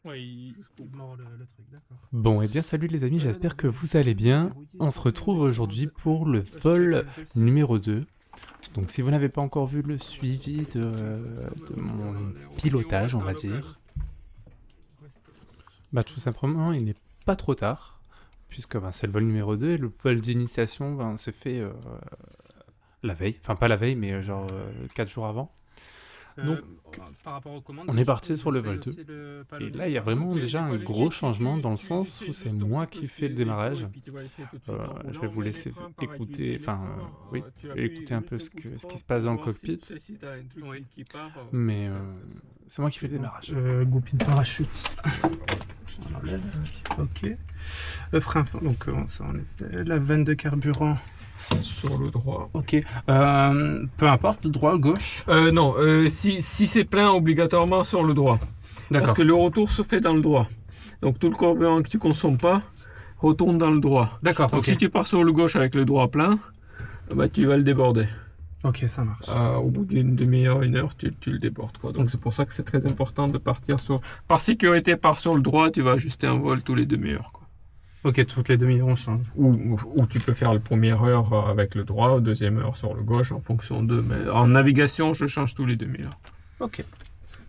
Ouais, il mord le truc, d'accord. Bon, et bien salut les amis, j'espère que vous allez bien. On se retrouve aujourd'hui pour le vol numéro 2. Donc si vous n'avez pas encore vu le suivi de mon pilotage, on va dire, bah tout simplement il n'est pas trop tard, puisque c'est le vol numéro 2 et le vol d'initiation s'est fait la veille, enfin pas la veille mais genre 4 jours avant. Donc, par rapport aux commandes, on est parti sur le vol 2. Et là, il y a vraiment déjà un gros changement dans le sens où c'est moi qui fais le démarrage. Je vais vous laisser écouter, écouter un peu ce qui se passe dans le cockpit. Mais c'est moi qui fais le démarrage. Goupil parachute. Ok. Frein, donc ça en effet. La veine de carburant. Sur le droit. Ok. Peu importe, droit, gauche. Non, si c'est plein, obligatoirement sur le droit. D'accord. Parce que le retour se fait dans le droit. Donc tout le carburant que tu consommes pas retourne dans le droit. D'accord. Donc Okay. si tu pars sur le gauche avec le droit plein, bah tu vas le déborder. Ok, ça marche. Au bout d'une demi-heure, une heure, tu le débordes, quoi. Donc c'est pour ça que c'est très important de partir sur. Par sécurité, pars sur le droit, tu vas ajuster un vol tous les demi-heures, quoi. Ok, toutes les demi-heures on change. Ou tu peux faire la première heure avec le droit, deuxième heure sur le gauche en fonction de. Mais en navigation, je change tous les demi-heures. Ok.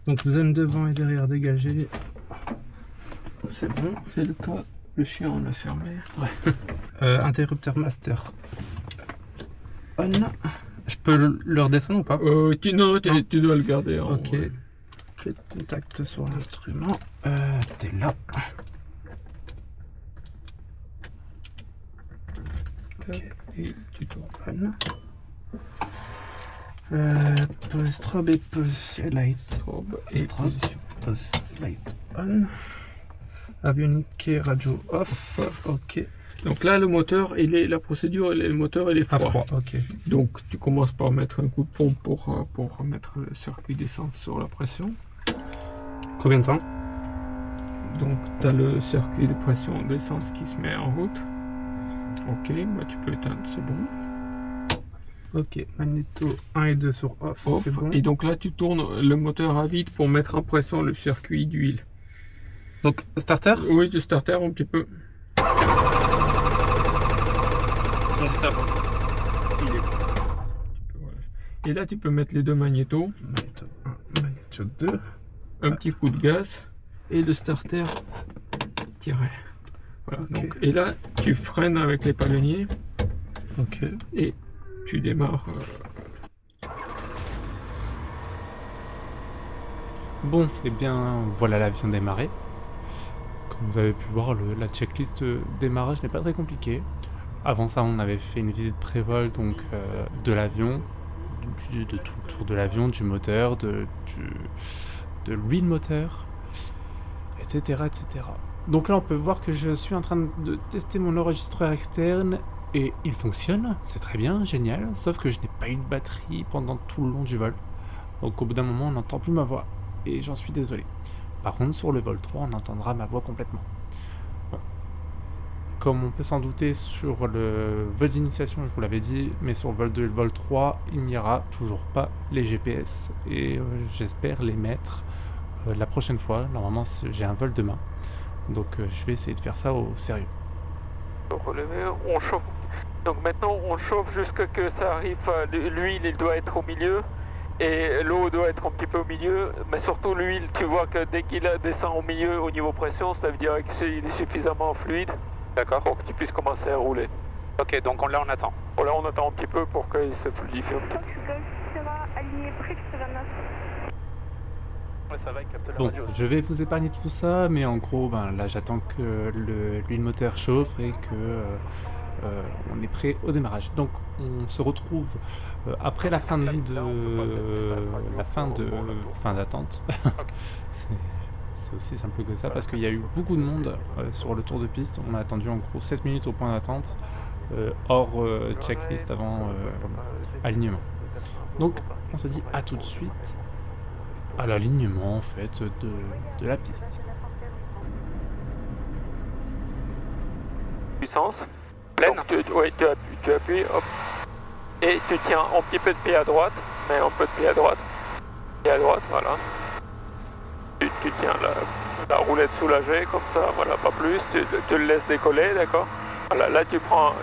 Donc zone devant et derrière dégagée. C'est bon. C'est le cas. Le chien on a fermé. Ouais. Interrupteur master. On. Je peux le redescendre ou pas? Tu dois le garder. Ok. Clé de contact sur l'instrument. T'es là. Ok. Et tu tournes. On. Strobe et position light. Strobe et Strobe. Position light on. Avionique radio off. Ok. Donc là, le moteur, la procédure, le moteur, il est froid. Froid. Ok. Donc tu commences par mettre un coup de pompe pour mettre le circuit d'essence sur la pression. Combien de temps? Donc tu as le circuit de pression d'essence qui se met en route. Ok, bah tu peux éteindre, c'est bon. Ok, magnéto 1 et 2 sur off, c'est bon. Et donc là tu tournes le moteur à vide pour mettre en pression le circuit d'huile. Donc starter? Oui, du starter un petit peu. Et là tu peux mettre les deux magnétos. Magnéto 1, magnéto 2. Un petit coup de gaz et le starter tiré. Voilà, Okay. donc, et là tu freines avec les palonniers. Ok. Et tu démarres. Bon, et bien voilà l'avion démarré. Comme vous avez pu voir, la checklist démarrage n'est pas très compliquée. Avant ça, on avait fait une visite pré-vol donc de l'avion, de tout le tour de l'avion, du moteur, de l'huile moteur, etc., etc. Donc là, on peut voir que je suis en train de tester mon enregistreur externe et il fonctionne, c'est très bien, génial, sauf que je n'ai pas eu de batterie pendant tout le long du vol. Donc au bout d'un moment, on n'entend plus ma voix et j'en suis désolé. Par contre, sur le vol 3, on entendra ma voix complètement. Bon. Comme on peut s'en douter, sur le vol d'initiation, je vous l'avais dit, mais sur le vol 2 et le vol 3, il n'y aura toujours pas les GPS. Et j'espère les mettre la prochaine fois. Normalement, j'ai un vol demain. Donc je vais essayer de faire ça au sérieux. Relever, on chauffe. Donc maintenant, on chauffe jusqu'à ce que ça arrive. L'huile, il doit être au milieu. Et l'eau doit être un petit peu au milieu, mais surtout l'huile, tu vois que dès qu'il descend au milieu au niveau pression, ça veut dire qu'il est suffisamment fluide. D'accord. Pour que tu puisses commencer à rouler. Ok, donc là on attend. Bon, là on attend un petit peu pour qu'il se fluidifie un petit peu. Bon, je vais vous épargner tout ça, mais en gros, là j'attends que l'huile moteur chauffe et que on est prêt au démarrage. Donc on se retrouve après la fin d'attente. C'est aussi simple que ça parce qu'il y a eu beaucoup de monde sur le tour de piste. On a attendu en gros 7 minutes au point d'attente hors checklist avant alignement. Donc on se dit à tout de suite à l'alignement en fait de la piste. Puissance pleine. Tu appuies, hop, et tu tiens un petit peu de pied à droite, mais un peu de pied à droite, voilà. Tu tiens là, la roulette soulagée, comme ça, voilà, pas plus, tu le laisses décoller, d'accord. Voilà, là tu prends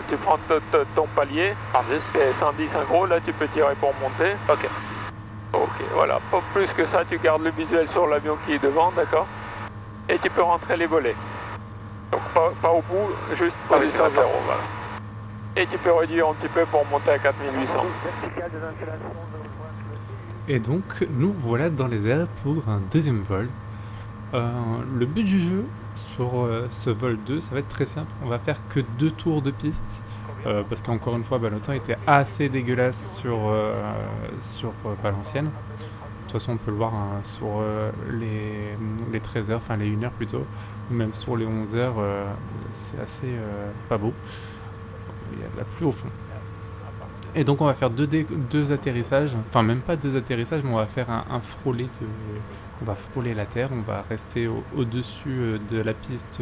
ton palier, 110. et 110 en gros, là tu peux tirer pour monter. Ok. Ok, voilà, pas plus que ça, tu gardes le visuel sur l'avion qui est devant, d'accord. Et tu peux rentrer les volets. Donc pas au bout, juste position 0, voilà. Et tu peux réduire un petit peu pour monter à 4800. Et donc, nous voilà dans les airs pour un deuxième vol. Le but du jeu sur ce vol 2, ça va être très simple. On va faire que 2 tours de piste. Parce qu'encore une fois, le temps était assez dégueulasse sur Valenciennes. De toute façon, on peut le voir hein, sur les 13 heures, enfin les 1 heure plutôt, ou même sur les 11 heures, c'est assez pas beau. Il y a de la pluie au fond. Et donc on va faire deux atterrissages, enfin même pas 2 atterrissages, mais on va faire un frôler on va frôler la terre, on va rester au-dessus de la piste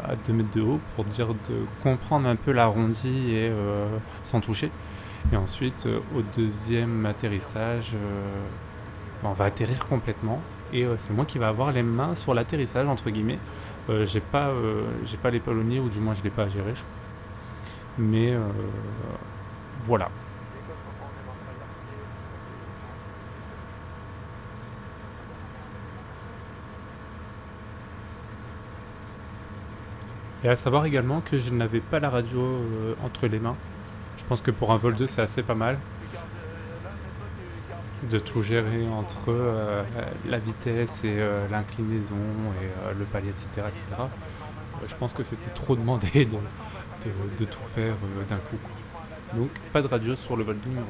à 2 mètres de haut pour dire de comprendre un peu l'arrondi et sans toucher. Et ensuite au deuxième atterrissage, on va atterrir complètement et c'est moi qui va avoir les mains sur l'atterrissage entre guillemets. J'ai pas les palonniers, ou du moins je l'ai pas à gérer, je crois. Mais voilà. Et à savoir également que je n'avais pas la radio entre les mains. Je pense que pour un vol 2 c'est assez pas mal de tout gérer entre la vitesse et l'inclinaison et le palier, etc. etc. Je pense que c'était trop demandé de tout faire d'un coup, quoi. Donc pas de radio sur le vol numéro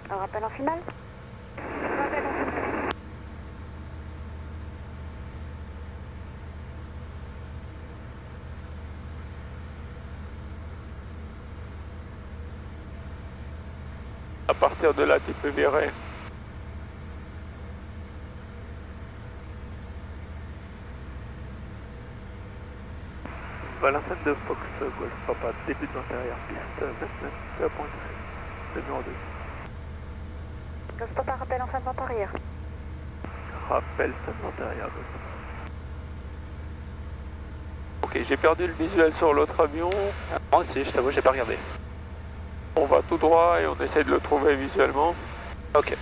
2. Un rappel en finale. À partir de là, tu peux virer. Valenciennes de Fox, Golf Papa, début de l'intérieur, piste 29, point numéro 2. Golf Papa, rappel en fin de vente arrière. Rappel fin de l'intérieur. Ok, j'ai perdu le visuel sur l'autre avion. Moi aussi, je t'avoue, j'ai pas regardé. On va tout droit et on essaie de le trouver visuellement. Ok.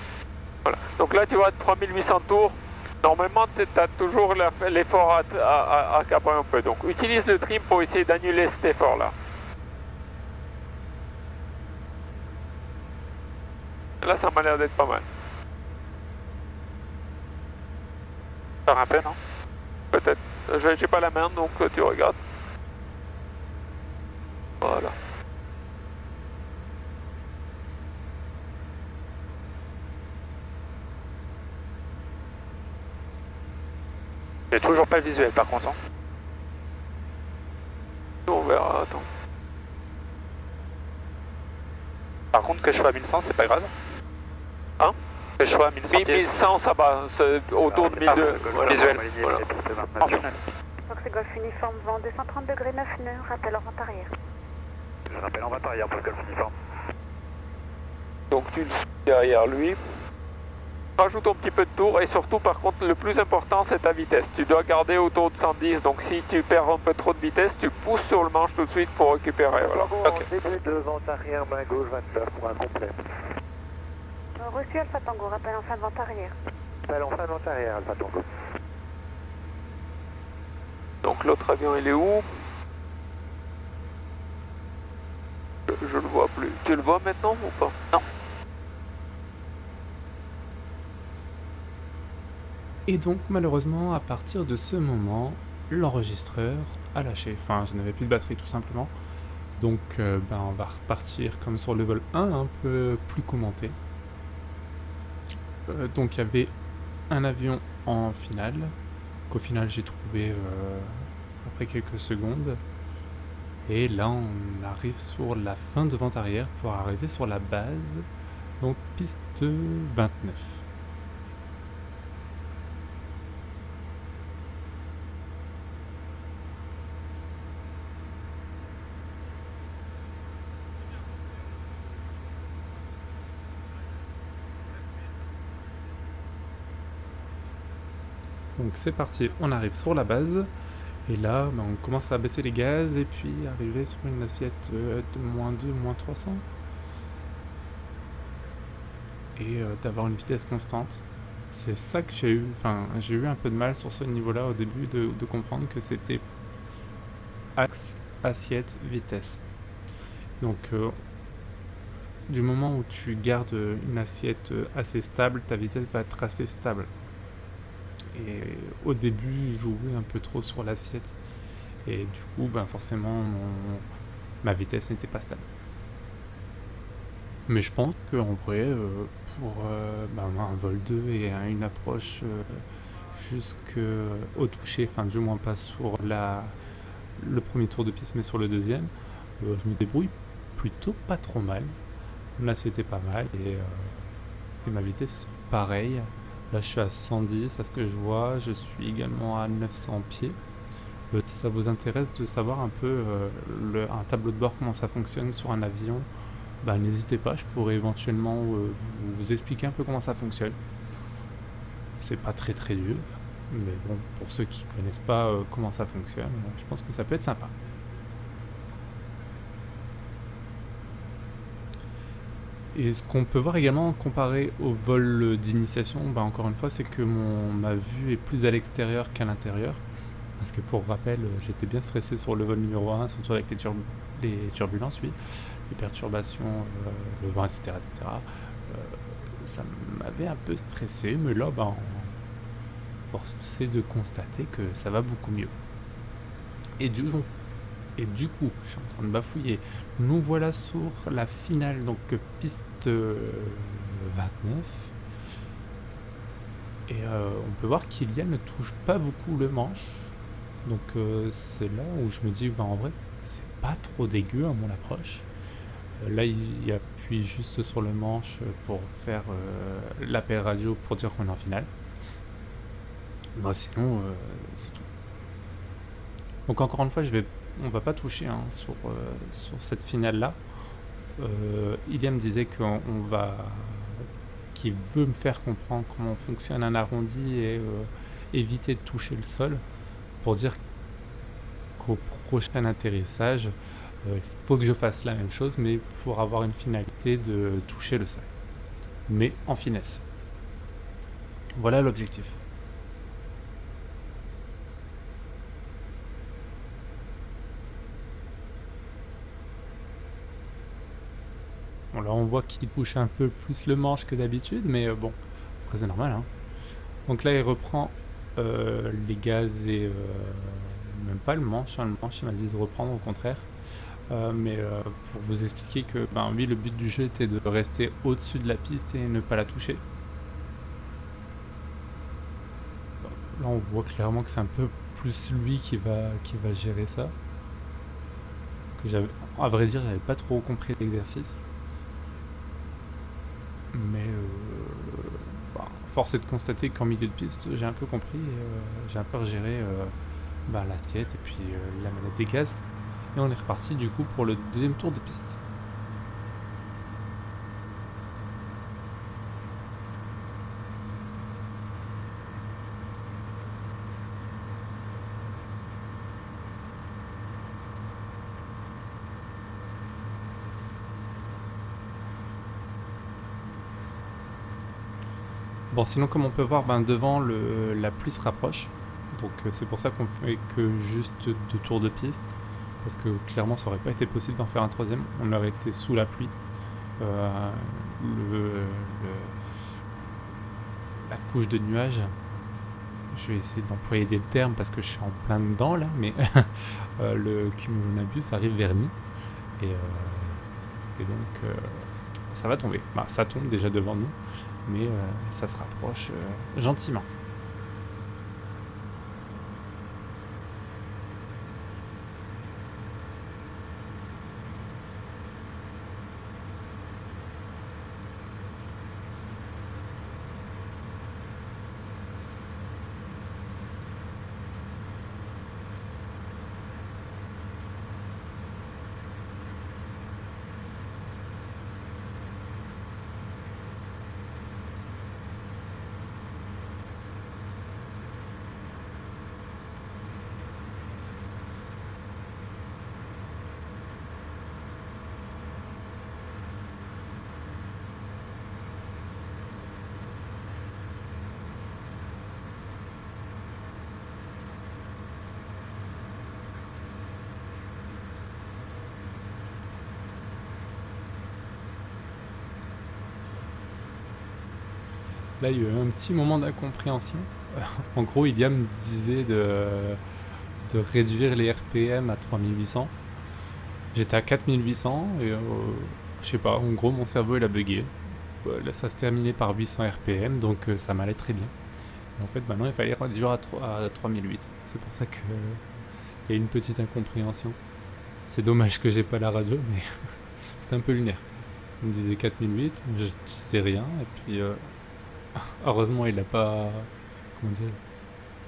Voilà. Donc là, tu vois, 3800 tours. Normalement, tu as toujours l'effort à cabrer un peu. Donc, utilise le trim pour essayer d'annuler cet effort-là. Là, ça m'a l'air d'être pas mal. Faire un peu, non? Peut-être. J'ai pas la main, donc tu regardes. Voilà. J'ai toujours pas le visuel par contre. Hein. On verra, attends. Par contre, que je sois à 1100, c'est pas grave. Hein? Que je sois à 1100 pieds. 1100, ça va, autour de 1200. Voilà. Visuel. Voilà. En finale. Fox Golf uniforme, vent 230 degrés 9 nœuds, rappel en vente arrière. Je rappelle en vente arrière pour le Golf uniforme. Donc tu le suis derrière lui. Rajoute un petit peu de tour et surtout par contre le plus important c'est ta vitesse. Tu dois garder autour de 110, donc si tu perds un peu trop de vitesse, tu pousses sur le manche tout de suite pour récupérer. Voilà. Ok. Début de vente arrière, main gauche 29 pour un complet. Reçu Alpha Tango, rappel en fin de vente arrière. Appel en fin de vente arrière, Alpha Tango. Donc l'autre avion il est où? Je le vois plus. Tu le vois maintenant ou pas? Non. Et donc malheureusement à partir de ce moment, l'enregistreur a lâché. Enfin, je n'avais plus de batterie tout simplement. Donc on va repartir comme sur le vol 1, un peu plus commenté. Donc il y avait un avion en finale, qu'au final j'ai trouvé après quelques secondes. Et là on arrive sur la fin de vente arrière pour arriver sur la base, donc piste 29. Donc c'est parti, on arrive sur la base. Et là, on commence à baisser les gaz et puis arriver sur une assiette de -2, -300. Et d'avoir une vitesse constante. C'est ça que j'ai eu, j'ai eu un peu de mal sur ce niveau-là au début de comprendre que c'était axe, assiette, vitesse. Donc du moment où tu gardes une assiette assez stable, ta vitesse va être assez stable. Et au début, je jouais un peu trop sur l'assiette. Et du coup, forcément, ma vitesse n'était pas stable. Mais je pense qu'en vrai, pour un vol 2 et une approche jusqu'au toucher, du moins pas sur le premier tour de piste, mais sur le deuxième, je me débrouille plutôt pas trop mal. Là, c'était pas mal. Et ma vitesse, pareil. Là, je suis à 110, à ce que je vois. Je suis également à 900 pieds. Si ça vous intéresse de savoir un peu un tableau de bord, comment ça fonctionne sur un avion, n'hésitez pas, je pourrais éventuellement vous expliquer un peu comment ça fonctionne. C'est pas très très dur, mais bon, pour ceux qui connaissent pas comment ça fonctionne, je pense que ça peut être sympa. Et ce qu'on peut voir également comparé au vol d'initiation, encore une fois, c'est que ma vue est plus à l'extérieur qu'à l'intérieur. Parce que pour rappel, j'étais bien stressé sur le vol numéro 1, surtout avec les turbulences, oui, les perturbations, le vent, etc. Ça m'avait un peu stressé, mais là, force c'est de constater que ça va beaucoup mieux. Et du coup, je suis en train de bafouiller. Nous voilà sur la finale, donc piste 29. Et on peut voir qu'Ilian ne touche pas beaucoup le manche. Donc c'est là où je me dis, en vrai, c'est pas trop dégueu à mon approche. Là, il appuie juste sur le manche pour faire l'appel radio pour dire qu'on est en finale. Sinon, c'est tout. Donc encore une fois, on va pas toucher sur cette finale-là. Ilian me disait qu'il veut me faire comprendre comment fonctionne un arrondi et éviter de toucher le sol, pour dire qu'au prochain atterrissage, il faut que je fasse la même chose, mais pour avoir une finalité de toucher le sol, mais en finesse. Voilà l'objectif. Bon, là on voit qu'il touche un peu plus le manche que d'habitude, mais bon, après c'est normal. Donc là il reprend les gaz et même pas le manche. Le manche il m'a dit de reprendre, au contraire. Mais pour vous expliquer que oui, le but du jeu était de rester au-dessus de la piste et ne pas la toucher. Là on voit clairement que c'est un peu plus lui qui va gérer ça. Parce que à vrai dire, j'avais pas trop compris l'exercice. Mais force est de constater qu'en milieu de piste, j'ai un peu compris, j'ai un peu regéré l'assiette et puis la manette des gaz. Et on est reparti du coup pour le deuxième tour de piste. Bon, sinon, comme on peut voir, devant, la pluie se rapproche. Donc c'est pour ça qu'on fait que juste 2 tours de piste. Parce que clairement, ça aurait pas été possible d'en faire un troisième. On aurait été sous la pluie. La couche de nuages. Je vais essayer d'employer des termes parce que je suis en plein dedans là. Mais le cumulonimbus arrive vers nous. Et donc, ça va tomber. Ça tombe déjà devant nous. Mais ça se rapproche gentiment. Là, il y a eu un petit moment d'incompréhension. En gros, Iliam me disait de réduire les RPM à 3800. J'étais à 4800 et je sais pas, en gros, mon cerveau il a bugué. Là, ça se terminait par 800 RPM, donc ça m'allait très bien. Et en fait, maintenant, il fallait réduire à 3008. C'est pour ça que il y a une petite incompréhension. C'est dommage que j'ai pas la radio, mais c'était un peu lunaire. Il me disait 4008, je disais rien, et puis heureusement, il a pas. Comment dire,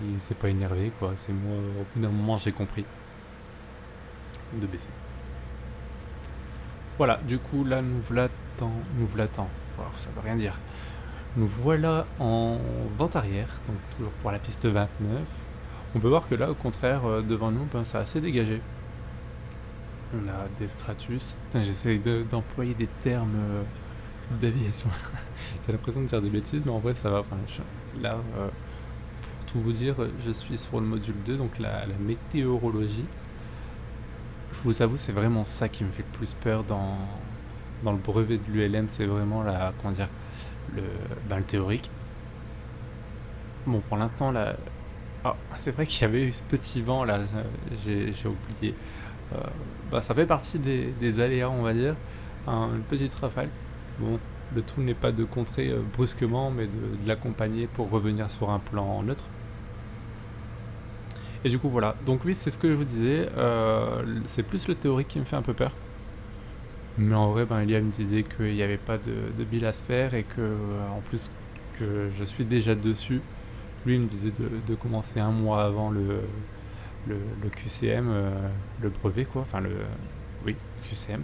il s'est pas énervé, quoi. C'est moi, au bout d'un moment, j'ai compris de baisser. Voilà, du coup, là, nous voilà, wow, ça veut rien dire. Nous voilà en vente arrière, donc toujours pour la piste 29. On peut voir que là, au contraire, devant nous, ben, c'est assez dégagé. On a des Stratus. J'essaye d'employer des termes d'aviation. J'ai l'impression de dire des bêtises, mais en vrai, ça va. Enfin, là, pour tout vous dire, je suis sur le module 2, donc la météorologie. Je vous avoue, c'est vraiment ça qui me fait le plus peur dans le brevet de l'ULM, c'est vraiment comment dire, le théorique. Bon, pour l'instant, là, c'est vrai qu'il y avait eu ce petit vent là, j'ai oublié. Ça fait partie des aléas, on va dire. Une petite rafale. Bon, le tout n'est pas de contrer brusquement, mais de l'accompagner pour revenir sur un plan neutre. Et du coup, voilà. Donc oui, c'est ce que je vous disais. C'est plus le théorique qui me fait un peu peur. Mais en vrai, Elia me disait qu'il n'y avait pas de bill à se faire et que, en plus, que je suis déjà dessus. Lui, il me disait de commencer un mois avant le QCM, le brevet, quoi. Enfin, oui, QCM.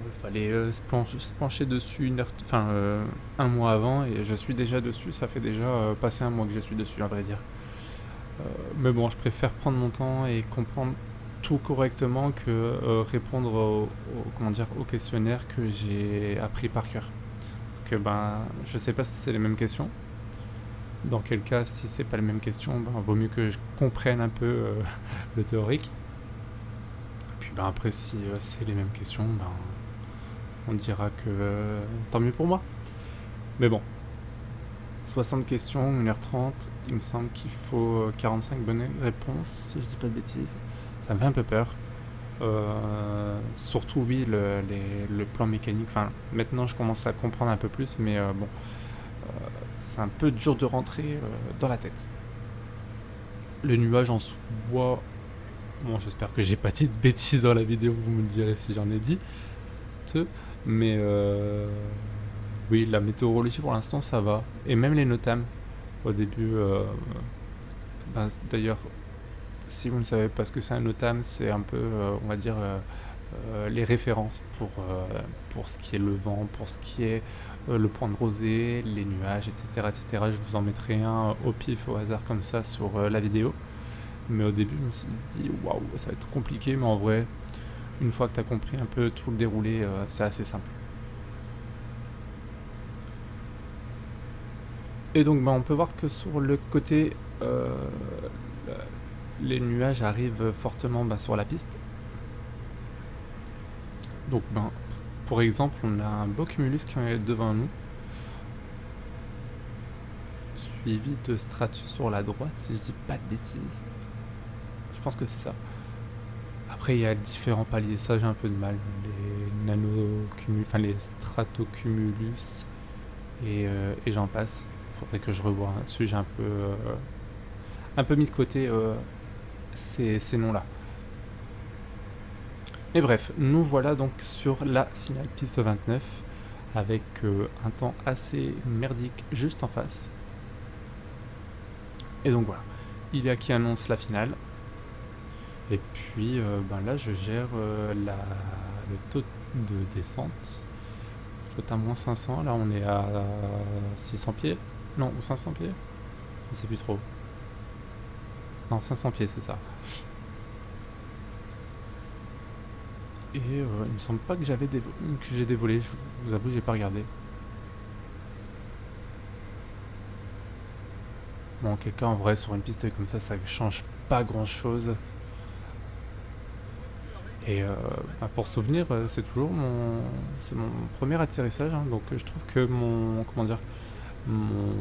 Il fallait se pencher dessus un mois avant et je suis déjà dessus. Ça fait déjà passer un mois que je suis dessus, à vrai dire. Mais bon, je préfère prendre mon temps et comprendre tout correctement que répondre au questionnaire que j'ai appris par cœur. Parce que je sais pas si c'est les mêmes questions. Dans quel cas, si c'est pas les mêmes questions, vaut mieux que je comprenne un peu le théorique. Puis après, si c'est les mêmes questions, on dira que tant mieux pour moi. Mais bon, 60 questions, 1h30, il me semble qu'il faut 45 bonnes réponses, si je dis pas de bêtises. Ça me fait un peu peur. Surtout, oui, le plan mécanique. Enfin, maintenant, je commence à comprendre un peu plus, mais c'est un peu dur de rentrer dans la tête. Le nuage en soi, bon, j'espère que j'ai pas dit de bêtises dans la vidéo, vous me le direz si j'en ai dit. Mais oui, la météorologie pour l'instant ça va. Et même les NOTAM, au début, d'ailleurs, si vous ne savez pas ce que c'est un NOTAM, c'est un peu, on va dire, les références pour ce qui est le vent, pour ce qui est le point de rosée, les nuages, etc., etc. Je vous en mettrai un au pif, au hasard comme ça sur la vidéo. Mais au début, je me suis dit, waouh, ça va être compliqué, mais en vrai, une fois que tu as compris un peu tout le déroulé, c'est assez simple. Et donc, on peut voir que sur le côté, les nuages arrivent fortement sur la piste. Donc, pour exemple, on a un beau cumulus qui est devant nous, suivi de stratus sur la droite, si je dis pas de bêtises. Je pense que c'est ça. Après, il y a différents paliers, ça j'ai un peu de mal. Les nanocumulus, enfin les stratocumulus et j'en passe. Faudrait que je revoie dessus, j'ai un peu mis de côté ces noms-là. Mais bref, nous voilà donc sur la finale piste 29 avec un temps assez merdique juste en face. Et donc voilà, il y a qui annonce la finale. Et puis là je gère le taux de descente. Je dois être à moins 500, là on est à 600 pieds. Non, ou 500 pieds, je sais plus trop. Non, 500 pieds, c'est ça. Et il me semble pas que j'ai dévolé, je vous avoue, j'ai pas regardé. Bon, quelqu'un en vrai, sur une piste comme ça change pas grand chose. Et pour souvenir, c'est toujours mon premier atterrissage, hein, donc je trouve que mon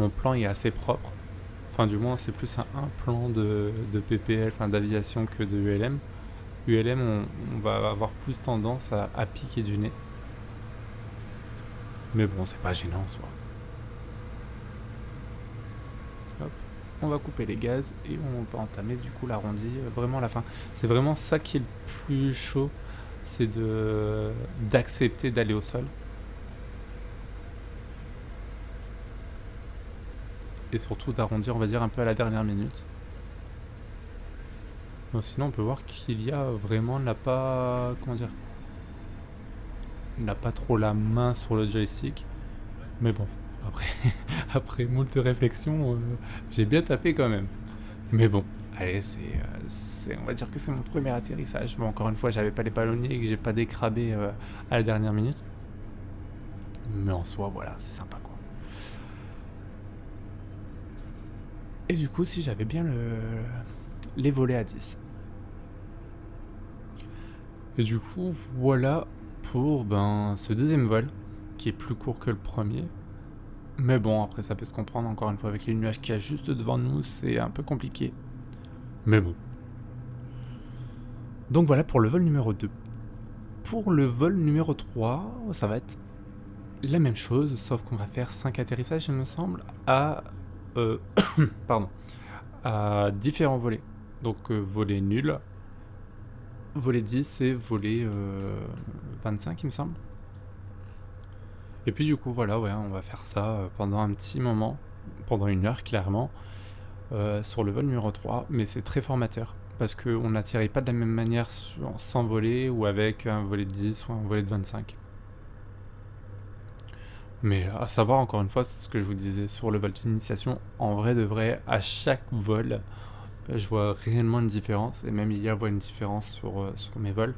plan est assez propre. Enfin, du moins, c'est plus un plan de PPL, enfin d'aviation, que de ULM. ULM, on va avoir plus tendance à piquer du nez. Mais bon, c'est pas gênant en soi. Hop, on va couper les gaz et on va entamer du coup l'arrondi vraiment à la fin. C'est vraiment ça qui est le plus chaud, c'est d'accepter d'aller au sol. Et surtout d'arrondir, on va dire, un peu à la dernière minute. Non, sinon on peut voir qu'il y a vraiment n'a pas trop la main sur le joystick, mais bon, après moult réflexions, j'ai bien tapé quand même. Mais bon, allez, on va dire que c'est mon premier atterrissage. Bon, encore une fois, j'avais pas les ballonniers et que j'ai pas décrabé à la dernière minute, mais en soi, voilà, c'est sympa quoi. Et du coup, si j'avais bien les volets à 10. Et du coup, voilà pour ce deuxième vol, qui est plus court que le premier. Mais bon, après ça peut se comprendre, encore une fois, avec les nuages qu'il y a juste devant nous, c'est un peu compliqué. Mais bon. Donc voilà pour le vol numéro 2. Pour le vol numéro 3, ça va être la même chose, sauf qu'on va faire 5 atterrissages, il me semble, à différents volets. Donc volet nul, volet 10 et volet 25, il me semble. Et puis du coup, voilà, ouais, on va faire ça pendant un petit moment, pendant 1 heure clairement, sur le vol numéro 3, mais c'est très formateur, parce qu'on n'atterrit pas de la même manière sans volet ou avec un volet de 10 ou un volet de 25. Mais à savoir, encore une fois, c'est ce que je vous disais sur le vol d'initiation, en vrai de vrai, à chaque vol, je vois réellement une différence, et même hier, je vois une différence sur mes vols.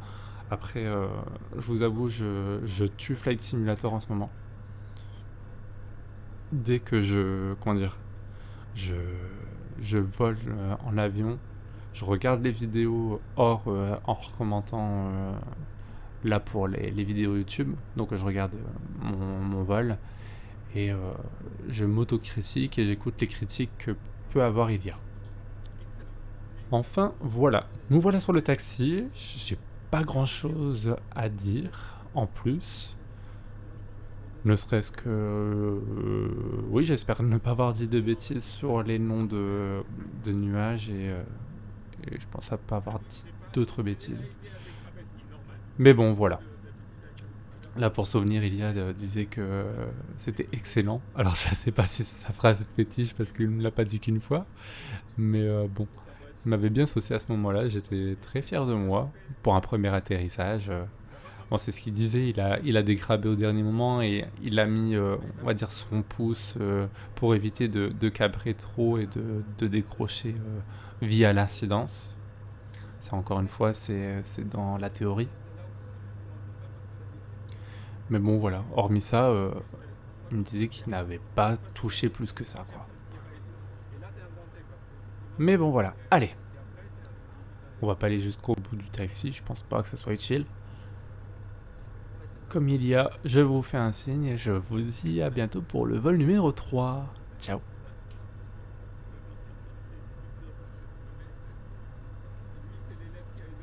Après, je vous avoue, je tue Flight Simulator en ce moment. Dès que je vole en avion, je regarde les vidéos en recommentant là pour les vidéos YouTube. Donc je regarde mon vol et je m'autocritique et j'écoute les critiques que peut avoir Ilia. Enfin, voilà. Nous voilà sur le taxi. J'ai pas grand chose à dire en plus. Ne serait-ce que... oui, j'espère ne pas avoir dit de bêtises sur les noms de nuages et je pense à pas avoir dit d'autres bêtises. Mais bon, voilà. Là, pour souvenir, Ilia disait que c'était excellent. Alors, je sais pas si c'est sa phrase fétiche parce qu'il ne l'a pas dit qu'une fois. Mais bon, il m'avait bien saucé à ce moment-là. J'étais très fier de moi pour un premier atterrissage. Bon, c'est ce qu'il disait, il a dégradé au dernier moment et il a mis, on va dire, son pouce pour éviter de cabrer trop et de décrocher via l'incidence. Ça, encore une fois, c'est dans la théorie. Mais bon, voilà. Hormis ça, il me disait qu'il n'avait pas touché plus que ça, quoi. Mais bon, voilà. Allez. On va pas aller jusqu'au bout du taxi, je pense pas que ça soit utile. Comme il y a, je vous fais un signe et je vous dis à bientôt pour le vol numéro 3. Ciao.